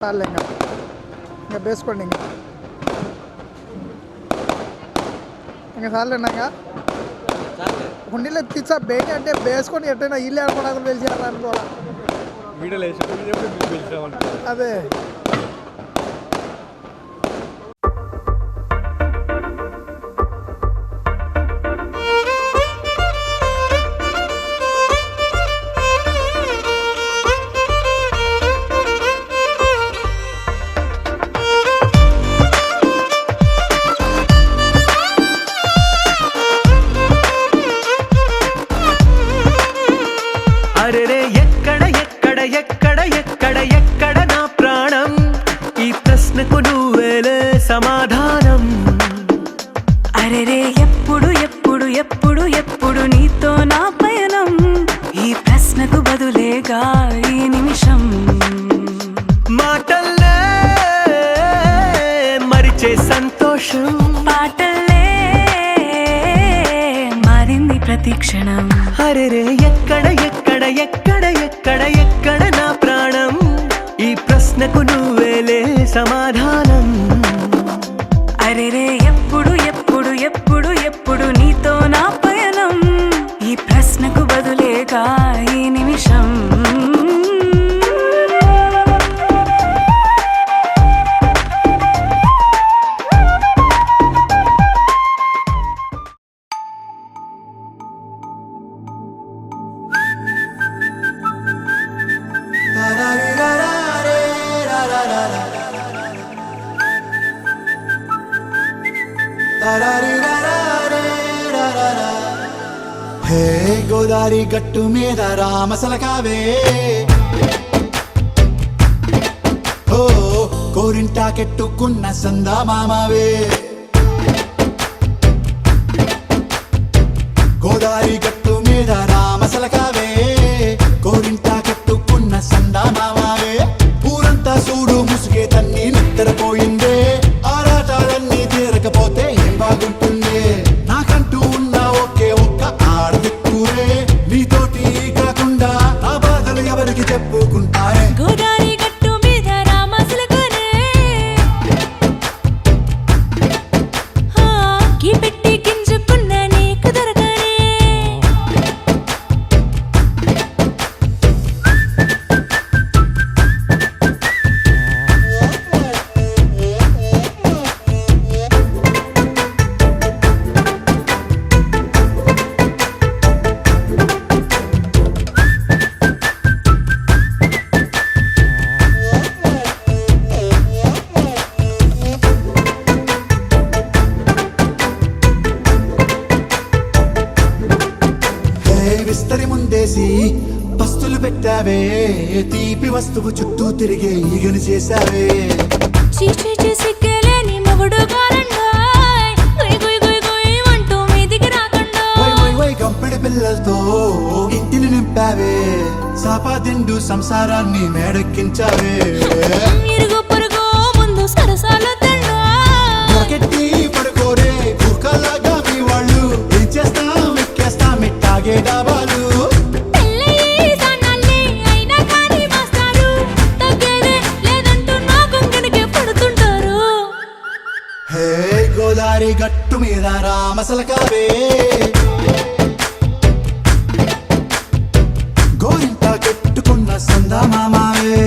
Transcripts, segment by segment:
చాలే ఇంకా వేసుకోండి ఇంకా చాలేనాక హుండీలో తీసా బయట అంటే వేసుకొని ఎట్టయినా ఇల్లు ఆడుకోవడానికి పిలిచారనుకోవాలి అదే ఎక్కడ నా ప్రాణం ఈ ప్రశ్నకు నువ్వేలే సమాధానం. అరెరే ఎప్పుడు ఎప్పుడు ఎప్పుడు ఎప్పుడు నీతో నా పయనం ఈ ప్రశ్నకు బదులేగా ఈ నిమిషం. మాటల్లే మరిచే సంతోషం, పాటల్లే మారింది ప్రతి క్షణం. అరెరే ఎక్కడ ఎక్కడ ఎక్కడ ఎక్కడ ఎక్కడ నా ప్రాణం ఈ ప్రశ్నకు నువ్వేలే సమాధానం. అరెరే ఎప్పుడు ఎప్పుడు ఎప్పుడు ఎప్పుడు నీతో నా పయనం ఈ ప్రశ్నకు బదులేగా ఈ నిమిషం. హే గోదారి గట్టు మీద రామసలకావే, ఓ కోరింటాకెట్టుకున్న సందా మామావే. గోదారి గట్టు మీద రామసలకావే, కోరింటాకెట్టుకున్న సందా మామావే. ఊరంతా చూడు ముసుగే తన్ని నిద్రపోయిందే, ఆరాటాలన్నీ తీరకపోతే ఏం బాగుంటుందే. నాకంటూ ఉన్న ఒకే ఒక్క ఆడదిక్కురే, నీతోటి కాకుండా నా బాధలు ఎవరికి చెప్పుకుంటారే. గోదారి గట్టు మీద రామసలకనే కీ పెట్టి గింజుకున్న నీకు దొరకనే. విస్తరి ముందేసి పస్తులు పెట్టావే, తీపి వస్తువు చుట్టూ తిరిగే ఈగను చేశావే. చీచీ సిగ్గలేని మొగుడు గారండాయ్, గుయ్ గుయ్ గుయ్ గుయ్ అంటూ మీదికి రాకుండా. వై వై వై గంపెడి పిల్లలతో ఇంటిని నింపావే, సాపాదిండు సంసారాన్ని మేడెక్కించావే. ఇరుగు పొరుగు ముందు సరసాలు కెట్టి పడుకోరే కుక్కలాగా మీ వాళ్ళు, ఏం చేస్తాం ఎక్కేస్తాం మిట్టాగే డాబాలు. హే గోదారి గట్టు మీద రామసలకావే, గోరింట కెట్టుకున్న సందా మామావే.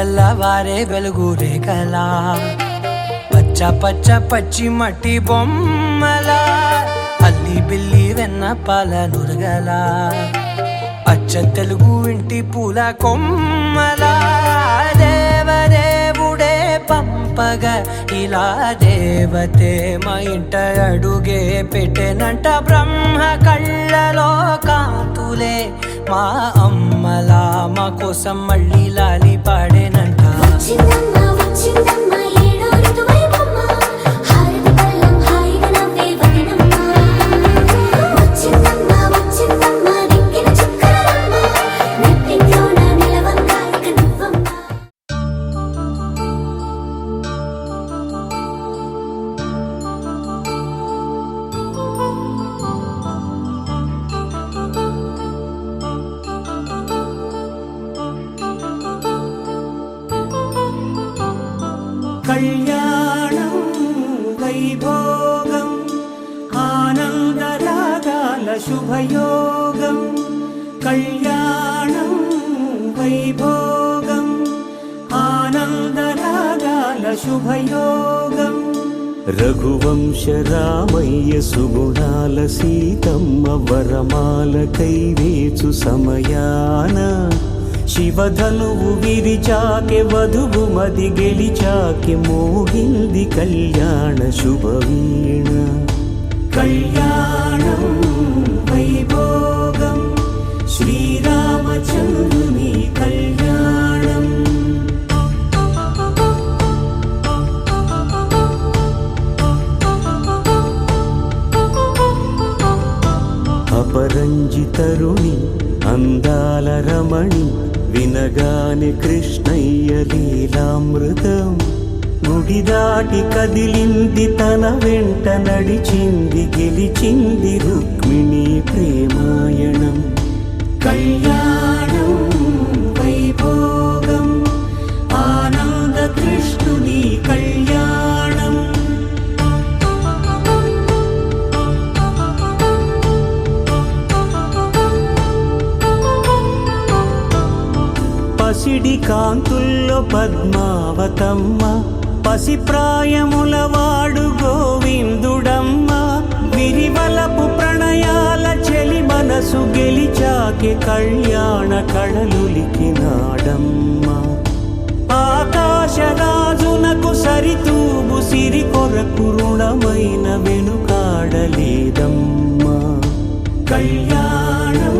తెల్లవారే వెలుగు రేఖలా పచ్చ పచ్చ పచ్చి మట్టి బొమ్మలా అల్లి బిల్లి వెన్న పాల నురగలా అచ్చ తెలుగు ఇంటి పూల కొమ్మలా దేవదేవుడే పంపగా ఇలా దేవతే మా ఇంట అడుగే పెట్టెనంట బ్రహ్మ కళ్ళలో కాంతులే మా అమ్మలా మా కోసం మళ్ళీ లాలి పాడేనంట వచ్చిందమ్మా వచ్చిందమ్మా ఏడో ఋతువైవమ్మ హారతి పళ్ళం హాయిగా నవ్వే వదినమ్మ వచ్చిందమ్మా వచ్చిందమ్మా దిక్కిన చుక్కలమ్మ నెట్టింట్లోన నిలవంగా ఇక నువ్వమ్మ కళ్యాణం వైభోగం ఆనందరాగాల శుభయోగం కళ్యాణం వైభోగం ఆనందరాగాల శుభయోగం రఘువంశ రామయ్య సుగుణాల సీతమ్మ వరమాల కైవేచు సమయాన శివధనువు విరిచాకె వధువు మది గెలిచాకె మోగింది కళ్యాణ శుభవీణ కళ్యాణం వైభోగం శ్రీరామచంద్రుని కళ్యాణం అపరంజి తరుణి అందాల రమణి వినగానే కృష్ణయ్య లీలామృతం గుడి దాటి కదిలింది తన వెంట నడిచింది గెలిచింది రుక్మిణి ప్రేమాయణం కళ్యాణం వైభోగం ఆనంద కృష్ణుని కళ్యాణం పసిడి కాంతుల్లో పద్మావతమ్మ పసిప్రాయముల వాడు గోవిందుడమ్మ విరివలపు ప్రణయాల చెలి మనసు గెలిచాకె కళ్యాణ కళలులికినాడమ్మ ఆకాశరాజునకు సరితూబు సిరి కొరకు రుణమైన వెనుకాడలేదమ్మ కళ్యాణం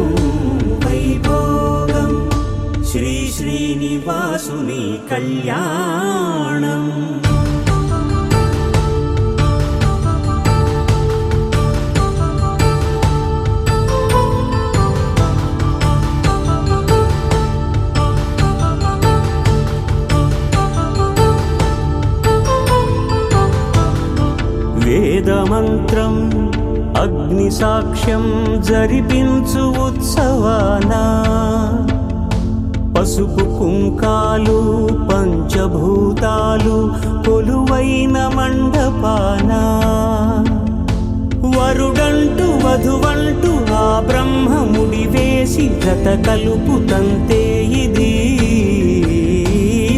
వైభోగం శ్రీ శ్రీనివాసుని కళ్యాణం వేదమంత్రం అగ్ని సాక్ష్యం జరిపించు ఉత్సవానా పసుపు కుంకాలు పంచభూతాలు కొలువైన మండపాన వరుడంటూ వధువంటూ ఆ బ్రహ్మముడి వేసి జత కలుపుతంతే ఇది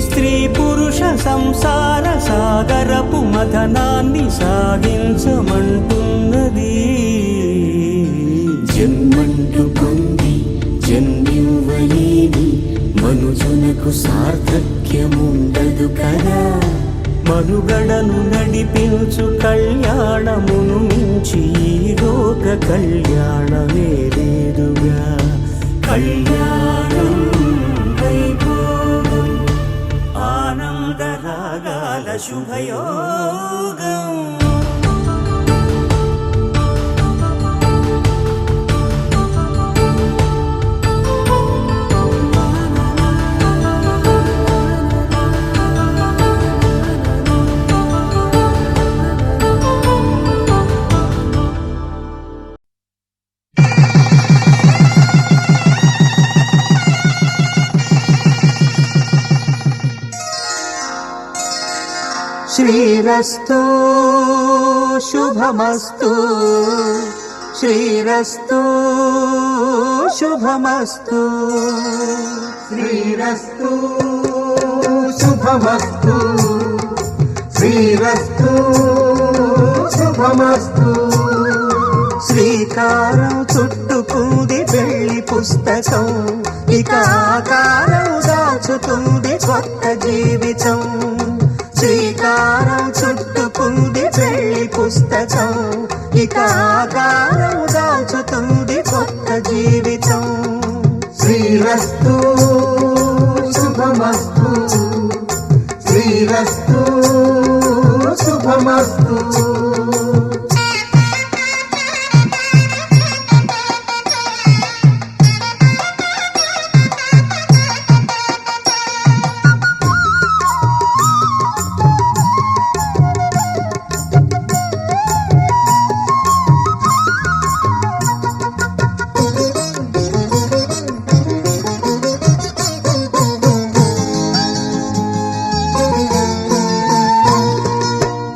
స్త్రీ పురుష సంసార సాగరపు మథనాన్ని సాగించమంటున్నది జన్మంటూ పొంది జన్మివ్వలేని మనుజునకు సార్థక్యముండదు కదా మనుగడను నడిపించు కళ్యాణమును మించి ఈ లోక కళ్యాణమే లేదుగా కళ్యాణం వైభోగం ఆనంద రాగాల శుభయోగం శ్రీరస్తు శుభమస్తు శ్రీరస్తు శుభమస్తు శ్రీరస్తు శుభమస్తు శ్రీరస్తు శుభమస్తు శ్రీకారం చుట్టుకుంది వెళ్ళి పుస్తకం ఇక ఆకారం దాచుతుంది కొత్త జీవితం శ్రీకారం చుట్టుకుంది వెళ్ళి పుస్తకం ఇక ఆకారం దాచుతుంది కొత్త జీవితం శ్రీరస్తు శుభమస్తు శ్రీరస్తు శుభమస్తు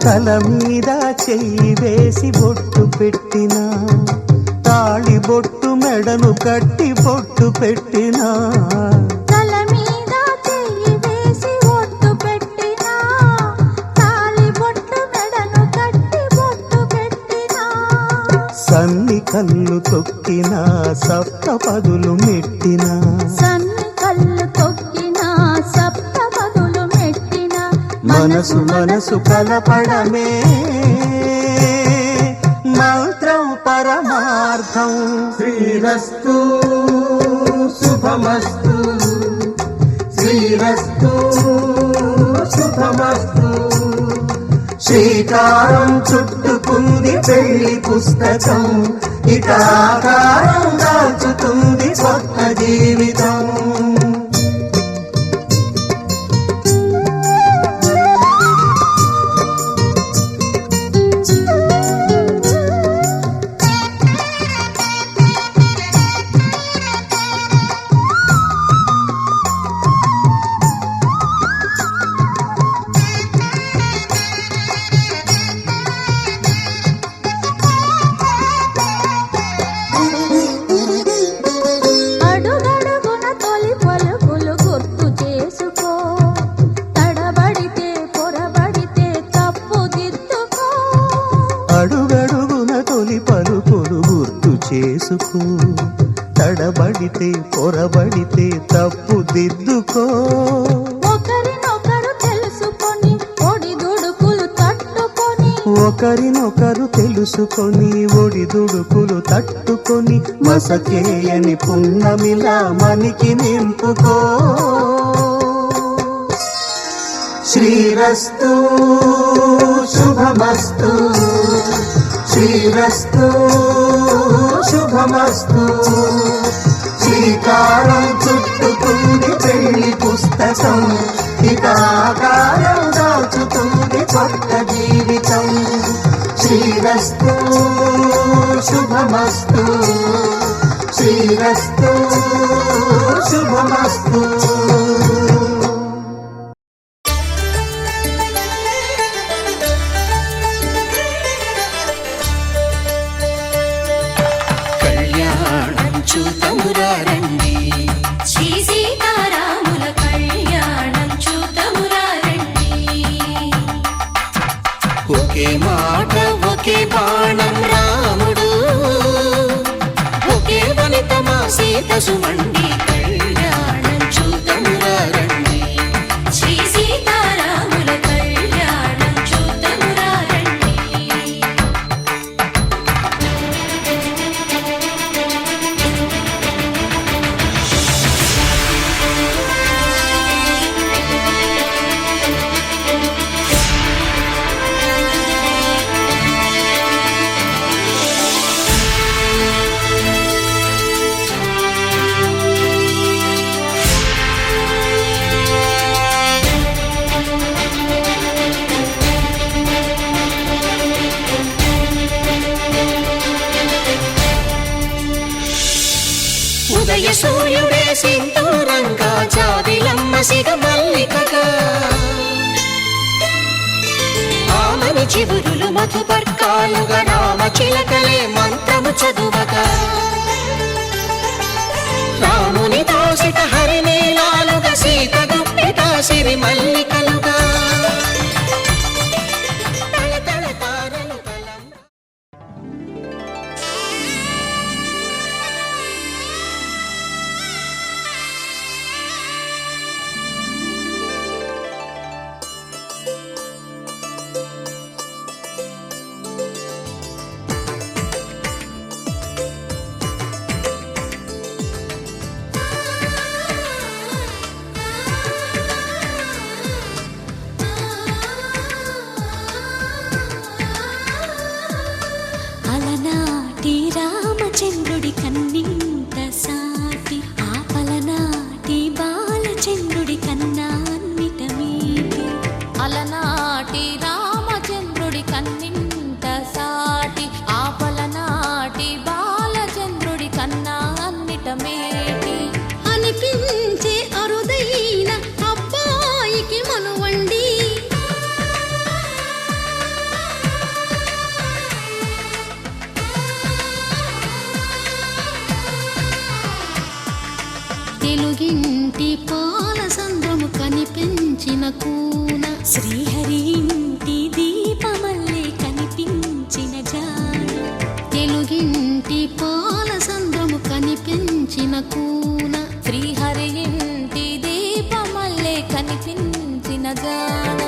తల మీద చెయ్యి వేసి బొట్టు పెట్టినా తాళి బొట్టు మెడను కట్టి బొట్టు పెట్టినా తల మీద చెయ్యి వేసి బొట్టు పెట్టినా తాళి బొట్టు మెడను కట్టి బొట్టు పెట్టినా సన్ని కళ్ళు తొక్కినా సప్త పదులు మెట్టినా సన్ని కళ్ళు తొక్కినా సప్త పదులు మెట్టినా మనసు మనసు కలపడమే మంత్రం పరమార్థం శ్రీరస్తు శుభమస్తు శ్రీరస్తు శుభమస్తు శ్రీకారం చుట్టుకుంది పెళ్లి పుస్తకం ఇక ఆకారం దాచుతుంది కొత్త జీవితం అడుగడుగున తొలి పలుకులు గుర్తు చేసుకో తడబడితే పొరబడితే తప్పు దిద్దుకో అడుగడుగున తొలి పలుకులు గుర్తు చేసుకో తడబడితే పొరబడితే తప్పు దిద్దుకో ఒకరినొకరు తెలుసుకొని ఒడిదుడుకులు తట్టుకొని ఒకరినొకరు తెలుసుకొని ఒడిదుడుకులు తట్టుకొని మసకేయని పున్నమిలా మనికి నింపుకో శ్రీరస్తు శుభమస్తు శ్రీరస్తు శుభమస్తు శ్రీకారం చుట్టుకుంది పెళ్లి పుస్తకం ఇక ఆకారం దాచుతుంది కొత్త జీవితం శ్రీరస్తు శుభమస్తు శ్రీరస్తు శుభమస్తు కళ్యాణం చూతమురారండి శ్రీ సీతారాముల కళ్యాణం చూతమురా రండి ఒకే మాట ఒకే బాణం రాముడు ఒకే వనిత మా సీత సుమండి కళ్యాణం చూతమురారండి శ్రీ సీతారాముల కళ్యాణం చూతమురా రండి ఉదయ సూర్యుడే సింధూరంగా జాబిలమ్మ సిగ మల్లికగా ఆమని చివురులు మధుపర్కాలుగా రామ చిలకలే మంత్రము చదువగా రాముని దోసిట హరినీలాలుగా సీత గుప్పిట సిరి మల్లికలుగా తళతళ తారలు తలం అలనాటి రామచంద్రుడి కన్నింత సాటి ఆపలనాటి బాలచంద్రుడి కన్నా అన్నిట మీటి అలనాటి రామచంద్రుడి కన్నింత సాటి ఆపలనాటి బాలచంద్రుడి కన్నా అన్నిట మేటి అనిపించే అరుదైన అబ్బాయికి మనువండి తెలుగింటి పాల సంద్రము కనిపించిన కూన శ్రీహరి ఇంటి దీపమల్లే కనిపించిన జాడ తెలుగింటి పాల సంద్రము కనిపించిన కూన శ్రీహరి ఇంటి దీపమల్లే కనిపించిన జాడ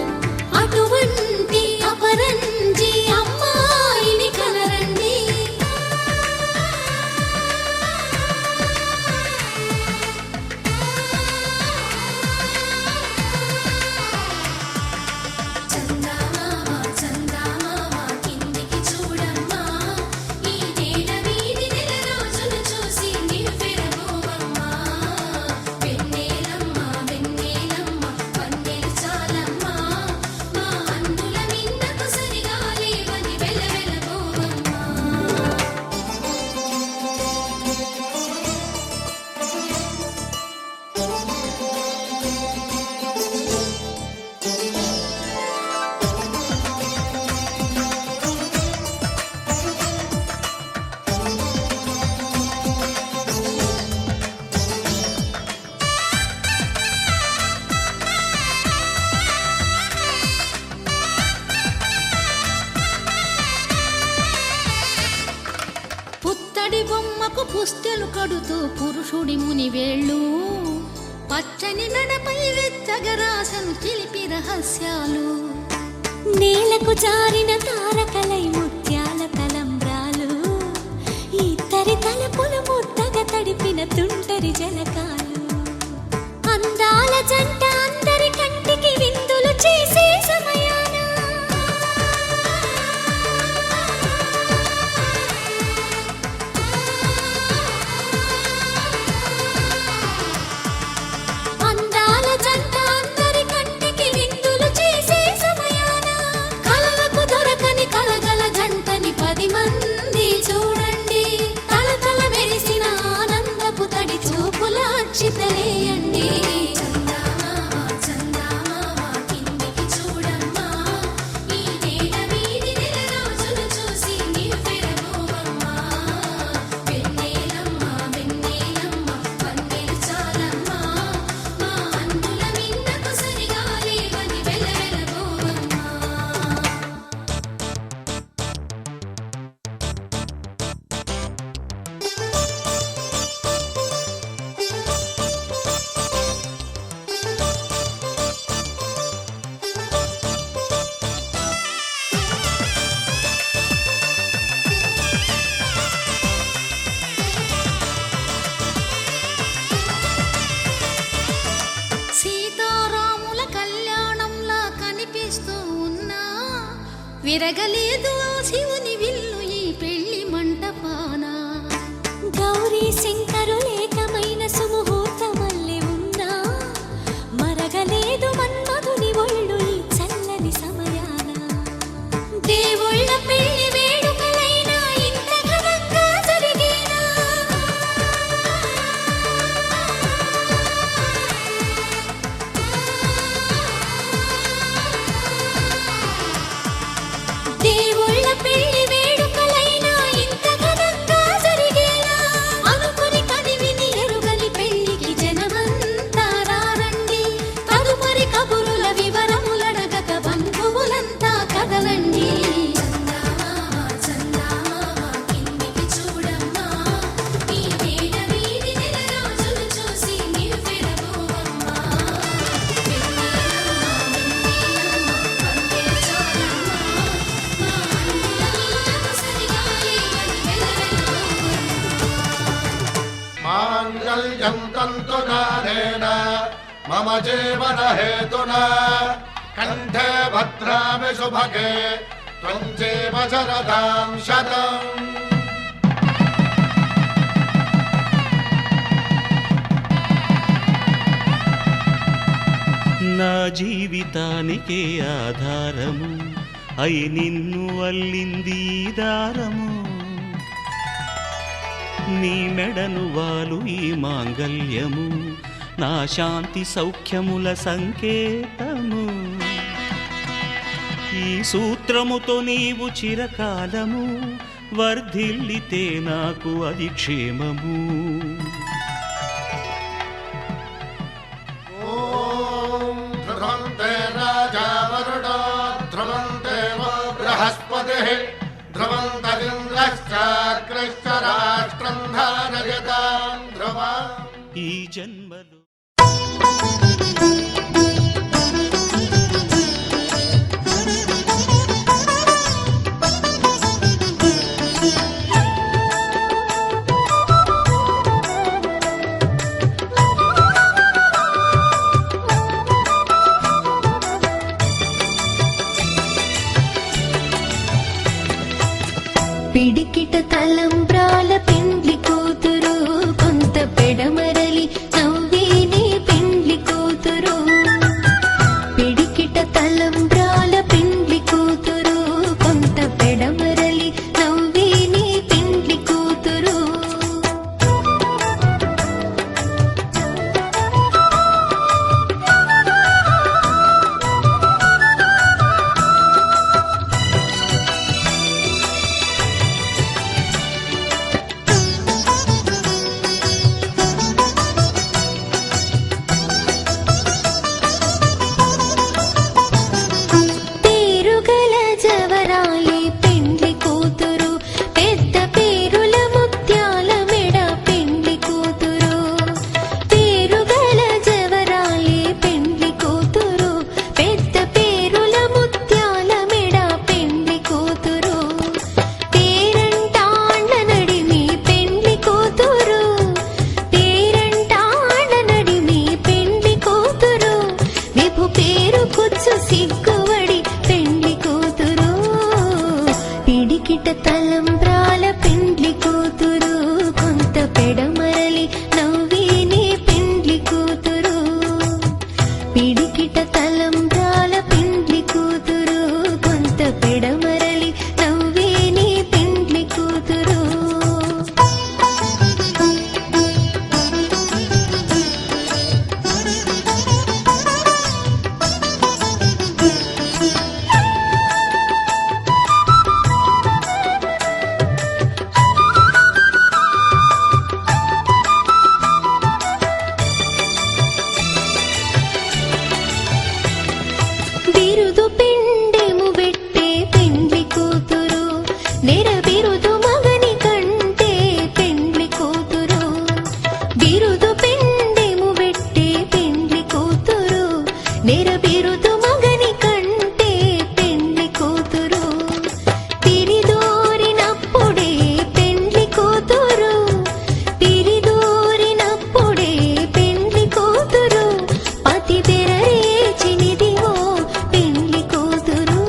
అటువంటి అపరంజి అమ్మాయిని కనరండి పుత్తడి బొమ్మకు పుస్తెలు కడుతూ పురుషుడి ముని వేళ్ళు పచ్చని మెడపై వెచ్చగరాసను చిలిపి రహస్యాలు నేలకు జారిన తారకలై ముత్యాల తలంబ్రాలు ఇద్దరి తలపులు ముద్దగా తడిపిన తుంటరి జలకాలు అందాల జంట అందరి కంటికి విందులు చేసే సమయాన అందాల జంట అందరి కంటికి విందులు చేసే సమయాన కలలకు దొరకని కలగల జంటని 10 మంది చూడండి తలతల మెరిసిన ఆనందపు తడి చూపుల అక్షితలేయండి సీతారాముల కళ్యాణంలా కనిపిస్తూ ఉన్నా విరగలేదు ఆ శివుని విల్లు ఈ పెళ్లి మంటపాన గౌరీ శంకరులేకమైన సుముహూర్తమల్లె ఉన్నా మరగలేదు మన్మధుని ఒళ్ళు ఈ చల్లని సమయాన దేవుళ్ళ పెళ్లి వేడుకలైనా ఇంత ఘనంగా జరిగేనా దేవుళ్ళ మాంగళ్యం తంతునానేన మమ జీవన హేతునా కంఠే భద్రామి శుభగే త్వం జీవ శరదాం శతం. నా జీవితానికే ఆధారము అయి నిన్ను అల్లింది దారము. నీ మెడను వాలు ఈ మాంగళ్యము నా శాంతి సౌఖ్యముల సంకేతము. ఈ సూత్రముతో నీవు చిరకాలము వర్ధిల్లితే నాకు అది క్షేమము. రాజావరుడో ధ్రువం దేవో బృహస్పతిః ధ్రువం తదింద్రశ్చాగ్రశ్చ రాష్ట్రం ధారయతాం ధ్రువా. ఈ జన్మలో పిడికిట తలంబ్రాల పెండ్లి కూతురు కొంత పెడమరలి నవ్వేనే పెండ్లి కూతురు. పిడికిట తలంబ్రాల పెండ్లి కూతురు కొంత పెడమరలి నవ్వేనే పెండ్లి కూతురు. పేరుగల జవరాలి పెండ్లి కూతురు పెద్ద పేరుల ముత్యాల మెడ పెండ్లి కూతురు. పేరుగల జవరాలి పెండ్లి కూతురు పెద్ద పేరుల ముత్యాల మెడ పెండ్లి కూతురు. పేరంటాళ్ళ నడిమి పెండ్లి కూతురు పేరంటాళ్ళ నడిమి పెండ్లి కూతురు. విభు పేరు కుచ్చు సిగ్గువడి పెండ్లి కూతురు. పిడికిట తలంబ్రాల పెండ్లి కూతురు కొంత పెడమరలి నవ్వేనే పెండ్లి కూతురు. పిడికిట తలంబ్రాల పెండ్లి కూతురు కొంత పెడమరలి నవ్వేనే పెండ్లి కూతురు. బిరుదు పిండెము పెట్టే పెండ్లి కూతురు నెర బిరుదు మగని కంటే పెండ్లి కూతురు. బిరుదు పిండెము పెట్టే పెండ్లి కూతురు నెర బిరుదు మగని కంటే పెండ్లి కూతురు. తిరిదోరినప్పుడే పెండ్లి కూతురు తిరిదోరినప్పుడే పెండ్లి కూతురు. పతి బెరరేచినిదివో పెండ్లి కూతురు.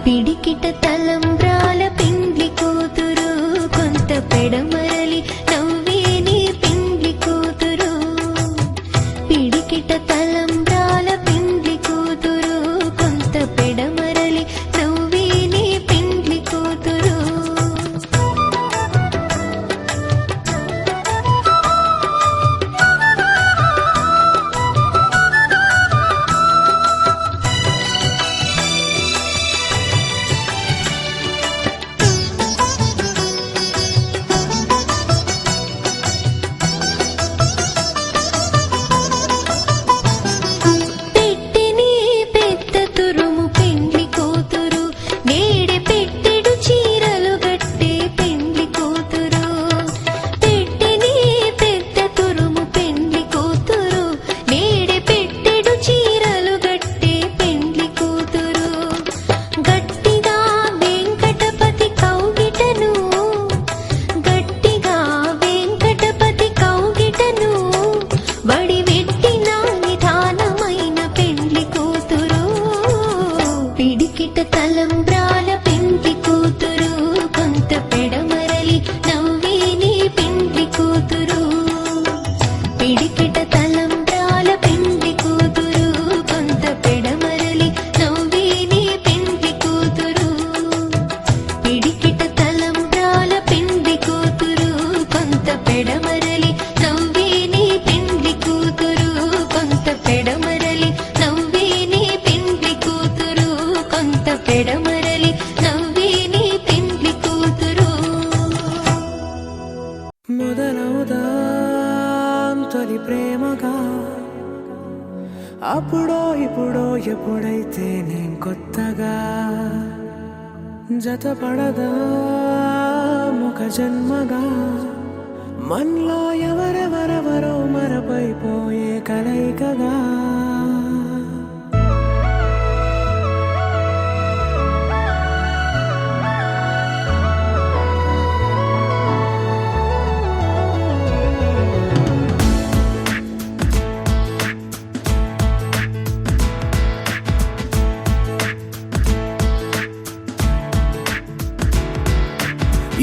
పిడికిట తలంబ్రాల పెండ్లి కూతురు కొంత పెడమరలి నవ్వేనే పెండ్లి కూతురు. పిడికిట తలంబ్రాల పెండ్లి కూతురు కొంత పెడమరలి నవ్వేనే పెండ్లి కూతురు. తొలి ప్రేమగా అప్పుడో ఇప్పుడో ఎప్పుడైతే నేను కొత్తగా జతపడదా ముఖ జన్మగా మనలో ఎవరెవరెవరో మరపైపోయే కలయికగా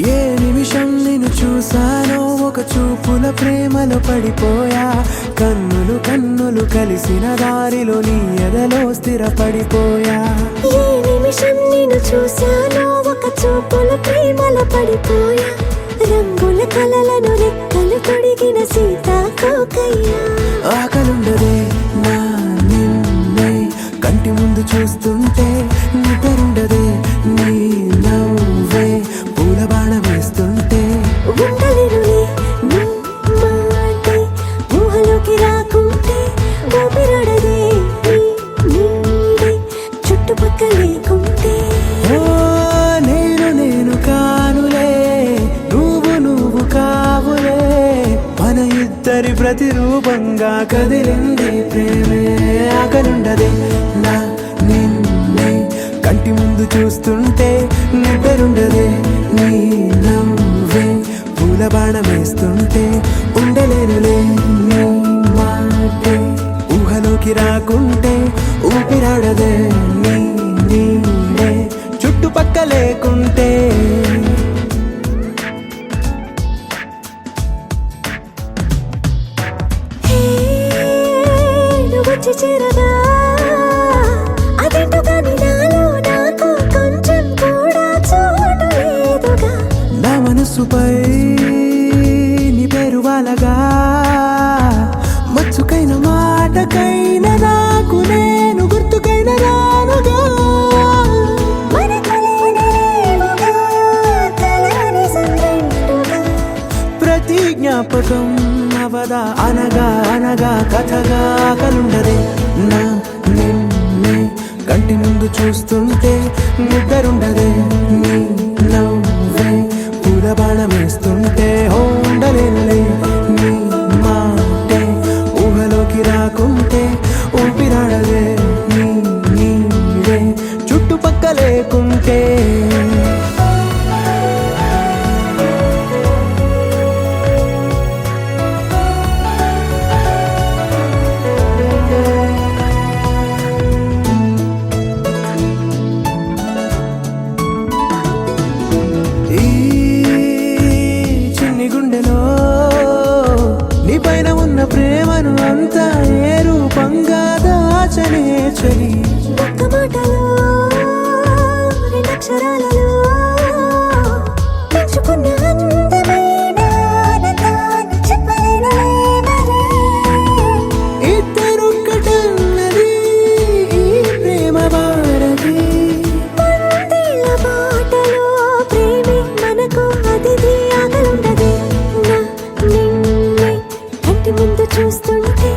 ఏ నిమిషం నిన్ను చూసానో ఒక చూపుల ప్రేమలో పడిపోయా కన్నులు కన్నులు కలిసిన దారిలో నీ ఎదలో స్థిరపడిపోయా ఏ నిమిషం నిన్ను చూశానో ఒక చూపుల ప్రేమలో పడిపోయా రంగుల కలలను రెక్కలు తొడిగిన సీతాకోకయ్యా ఆకలుండదే నా నిన్నే కంటి ముందు చూస్తుంటే నిద్రుండదే నీ నవ్వే పూల బాణం వేస్తుంటే ఉండలేనులే నీ మాటే ఊహలోకి రాకుంటే ఊపిరాడదే నీ నీడే చుట్టుపక్కల లేకుంటే ఓ నేను కానులే నువ్వు కావులే మన ఇద్దరి ప్రతిరూపంగా కదిలింది ప్రేమే ఆకలుండదే నా నిన్నే కంటి ముందు చూస్తుంటే నిద్రుండదే నీ నవ్వే పూల బాణం వేస్తుంటే ఉండలేనులే నీ మాటే ఊహలోకి రాకుంటే ఊపిరాడదే నీ నీడే చుట్టుపక్క లేకుంటే హే నువ్వు వచ్చి చేరగా అదేంటో కానీ నాలో నాకు కొంచెం కూడా చోటు లేదుగా నా మనసుపై నీ పేరు వాలగా మచ్చుకైన మాటకైన నాకు నేను గుర్తుకైన రానుగా మనకులేనిలేవుగా కలని సంగంటుగా ప్రతి జ్ఞాపకం అవదా అనగా అనగా కథగా కలుండదే నా నిన్నే కంటి ముందు చూస్తుంటే నిద్రుండదే నీ నవ్వే పూల బాణం వేస్తుంటే ఉండలేనులే నీ మాటే ఊహలోకి రాకుంటే ఊపిరాడదే నీ నీడే చుట్టుపక్క లేకుంటే ఈ చిన్ని గుండెలో నీ పైన ఉన్న ప్రేమను అంతా ఏ రూపంగా దాచనే చలి ఒక్క మాటలో రెండక్షరాలలో పెంచుకున్న అందమైన ఆనందాన్ని చెప్పలేనులే మరి. ఇద్దరొక్కటన్నది ఈ ప్రేమ భారతి పందిళ్ళ బాటలో ప్రేమే మనకు అతిథి ఆకలుండదే నా నిన్నే కంటి ముందు చూస్తుంటే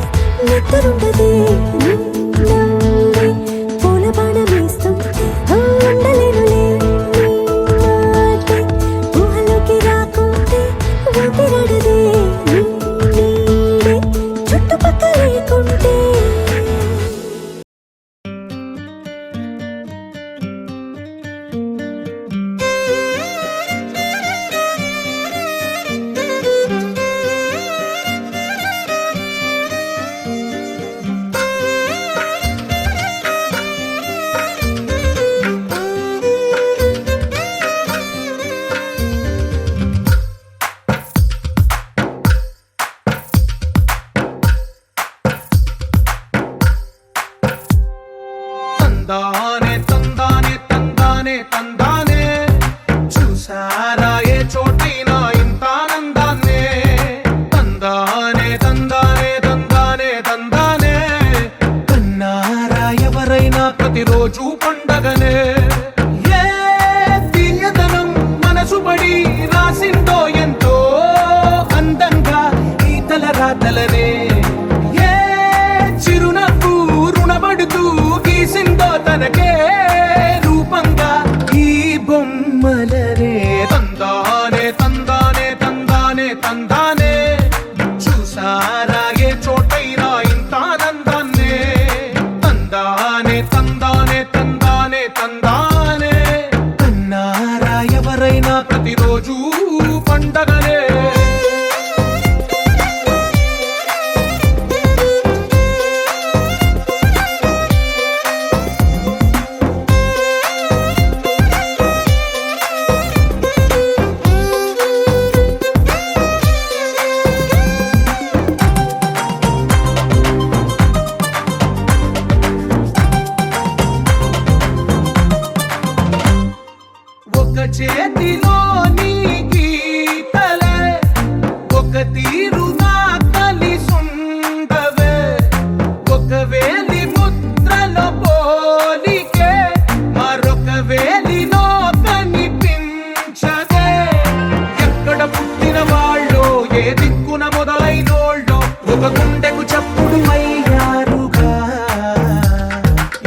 ఒక గుండెకు చప్పుడు అయ్యారుగా.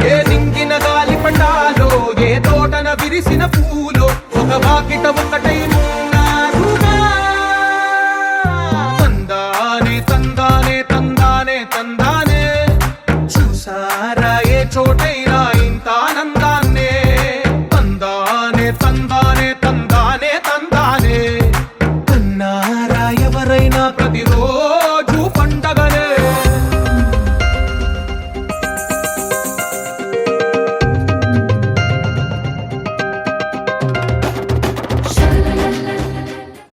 ఏ నింగిన గాలి పటాలో, ఏ తోటన విరిసిన పూలో, ఒక వాకిట ఒకటై ఉన్నారుగా. తందానే తందానే తందానే తందానే, చూసారా ఏ చోటైనా ఇంత ఆనందాన్నే. తందానే తందానే తందానే తందానే, కన్నారా ఎవరైనా ప్రతిరోజు